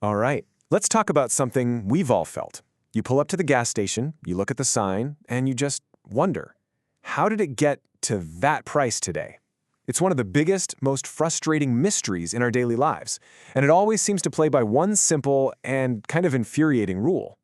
All right, let's talk about something we've all felt. You pull up to the gas station, you look at the sign, and you just wonder, how did it get to that price today? It's one of the biggest, most frustrating mysteries in our daily lives, and it always seems to play by one simple and kind of infuriating rule.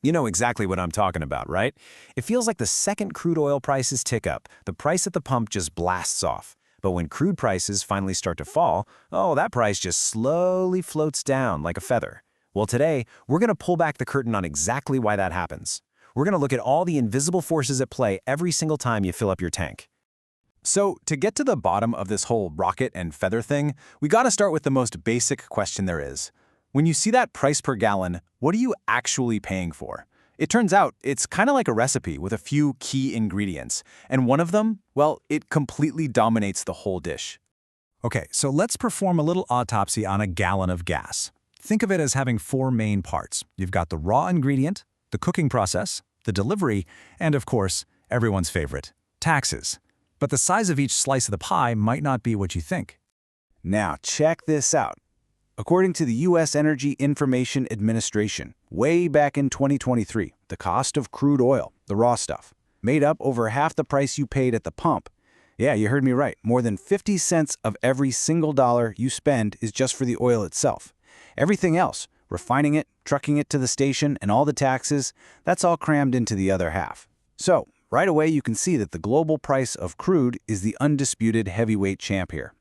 You know exactly what I'm talking about, right? It feels like the second crude oil prices tick up, the price at the pump just blasts off. But when crude prices finally start to fall, oh, that price just slowly floats down like a feather. Well, today, we're going to pull back the curtain on exactly why that happens. We're going to look at all the invisible forces at play every single time you fill up your tank. So, to get to the bottom of this whole rocket and feather thing, we got to start with the most basic question there is. When you see that price per gallon, what are you actually paying for? It turns out it's kind of like a recipe with a few key ingredients, and one of them, well, it completely dominates the whole dish. Okay, so let's perform a little autopsy on a gallon of gas. Think of it as having four main parts. You've got the raw ingredient, the cooking process, the delivery, and of course, everyone's favorite, taxes. But the size of each slice of the pie might not be what you think. Now, check this out. According to the U.S. Energy Information Administration, way back in 2023, the cost of crude oil, the raw stuff, made up over half the price you paid at the pump. Yeah, you heard me right. More than 50 cents of every single dollar you spend is just for the oil itself. Everything else, refining it, trucking it to the station, and all the taxes, that's all crammed into the other half. So, right away you can see that the global price of crude is the undisputed heavyweight champ here.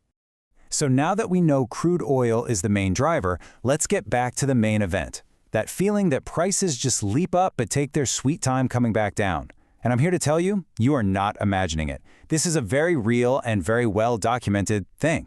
So now that we know crude oil is the main driver, let's get back to the main event. That feeling that prices just leap up but take their sweet time coming back down. And I'm here to tell you, you are not imagining it. This is a very real and very well-documented thing.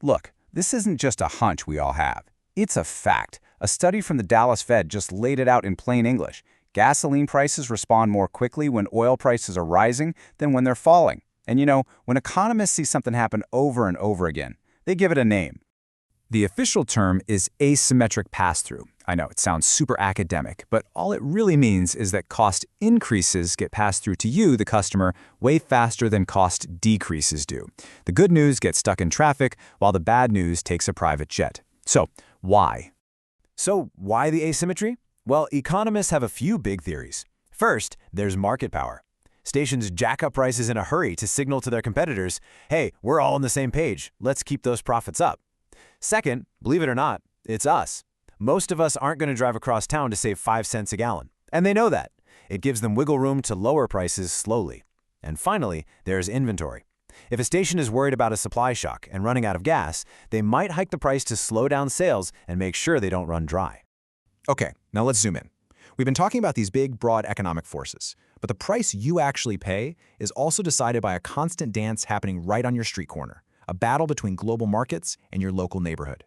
Look, this isn't just a hunch we all have. It's a fact. A study from the Dallas Fed just laid it out in plain English. Gasoline prices respond more quickly when oil prices are rising than when they're falling. And you know, when economists see something happen over and over again, they give it a name. The official term is asymmetric pass-through. I know it sounds super academic, but all it really means is that cost increases get passed through to you, the customer, way faster than cost decreases do. The good news gets stuck in traffic, while the bad news takes a private jet. So, why? So, why the asymmetry? Well, economists have a few big theories. First, there's market power. Stations jack up prices in a hurry to signal to their competitors, hey, we're all on the same page, let's keep those profits up. Second, believe it or not, it's us. Most of us aren't going to drive across town to save 5 cents a gallon, and they know that. It gives them wiggle room to lower prices slowly. And finally, there's inventory. If a station is worried about a supply shock and running out of gas, they might hike the price to slow down sales and make sure they don't run dry. Okay, now let's zoom in. We've been talking about these big, broad economic forces, but the price you actually pay is also decided by a constant dance happening right on your street corner, a battle between global markets and your local neighborhood.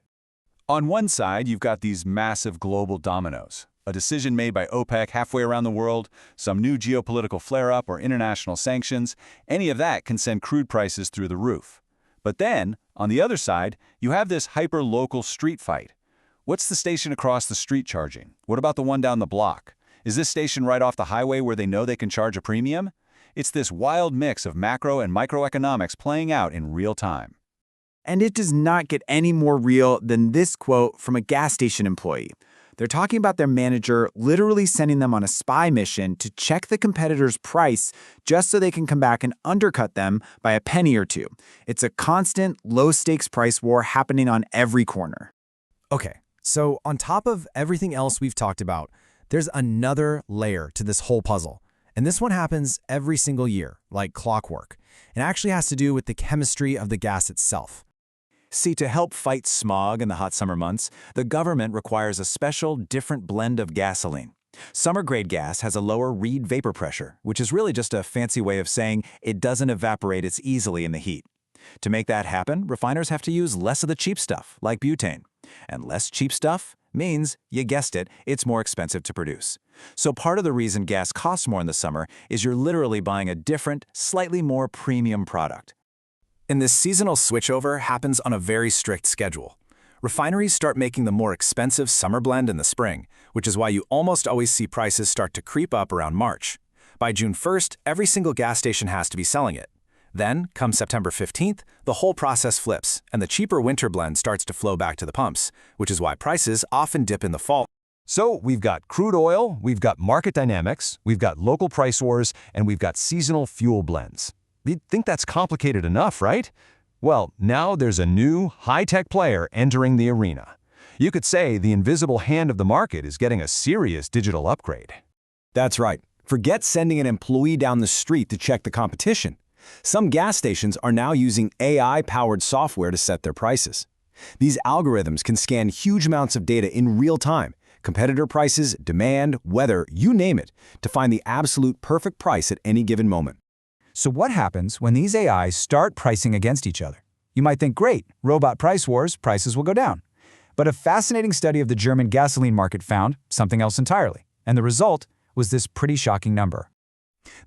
On one side, you've got these massive global dominoes, a decision made by OPEC halfway around the world, some new geopolitical flare-up or international sanctions, any of that can send crude prices through the roof. But then, on the other side, you have this hyper-local street fight. What's the station across the street charging? What about the one down the block? Is this station right off the highway where they know they can charge a premium? It's this wild mix of macro and microeconomics playing out in real time. And it does not get any more real than this quote from a gas station employee. They're talking about their manager literally sending them on a spy mission to check the competitor's price just so they can come back and undercut them by a penny or two. It's a constant, low-stakes price war happening on every corner. Okay, so on top of everything else we've talked about, there's another layer to this whole puzzle. And this one happens every single year, like clockwork. It actually has to do with the chemistry of the gas itself. See, to help fight smog in the hot summer months, the government requires a special, different blend of gasoline. Summer-grade gas has a lower Reid vapor pressure, which is really just a fancy way of saying it doesn't evaporate as easily in the heat. To make that happen, refiners have to use less of the cheap stuff, like butane. And less cheap stuff means, you guessed it, it's more expensive to produce. So part of the reason gas costs more in the summer is you're literally buying a different, slightly more premium product. And this seasonal switchover happens on a very strict schedule. Refineries start making the more expensive summer blend in the spring, which is why you almost always see prices start to creep up around March. By June 1st, every single gas station has to be selling it. Then, come September 15th, the whole process flips, and the cheaper winter blend starts to flow back to the pumps, which is why prices often dip in the fall. So we've got crude oil, we've got market dynamics, we've got local price wars, and we've got seasonal fuel blends. You'd think that's complicated enough, right? Well, now there's a new, high-tech player entering the arena. You could say the invisible hand of the market is getting a serious digital upgrade. That's right. Forget sending an employee down the street to check the competition. Some gas stations are now using AI-powered software to set their prices. These algorithms can scan huge amounts of data in real time, competitor prices, demand, weather, you name it, to find the absolute perfect price at any given moment. So what happens when these AIs start pricing against each other? You might think, great, robot price wars, prices will go down. But a fascinating study of the German gasoline market found something else entirely. And the result was this pretty shocking number.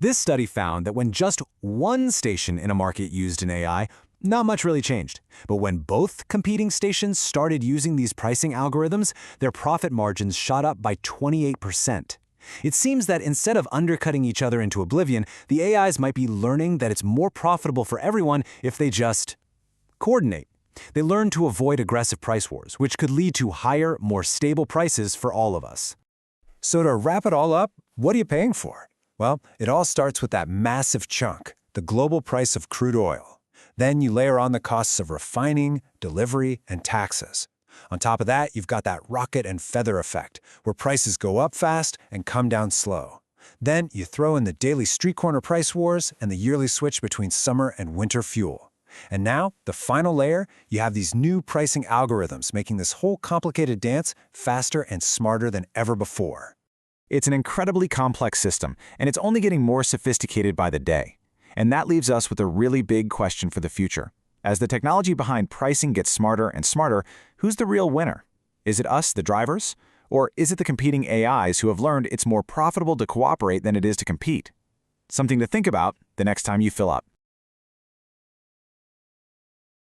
This study found that when just one station in a market used an AI, not much really changed. But when both competing stations started using these pricing algorithms, their profit margins shot up by 28%. It seems that instead of undercutting each other into oblivion, the AIs might be learning that it's more profitable for everyone if they just coordinate. They learn to avoid aggressive price wars, which could lead to higher, more stable prices for all of us. So to wrap it all up, what are you paying for? Well, it all starts with that massive chunk, the global price of crude oil. Then you layer on the costs of refining, delivery, and taxes. On top of that, you've got that rocket and feather effect, where prices go up fast and come down slow. Then you throw in the daily street corner price wars and the yearly switch between summer and winter fuel. And now, the final layer, you have these new pricing algorithms making this whole complicated dance faster and smarter than ever before. It's an incredibly complex system, and it's only getting more sophisticated by the day. And that leaves us with a really big question for the future. As the technology behind pricing gets smarter and smarter, who's the real winner? Is it us, the drivers? Or is it the competing AIs who have learned it's more profitable to cooperate than it is to compete? Something to think about the next time you fill up.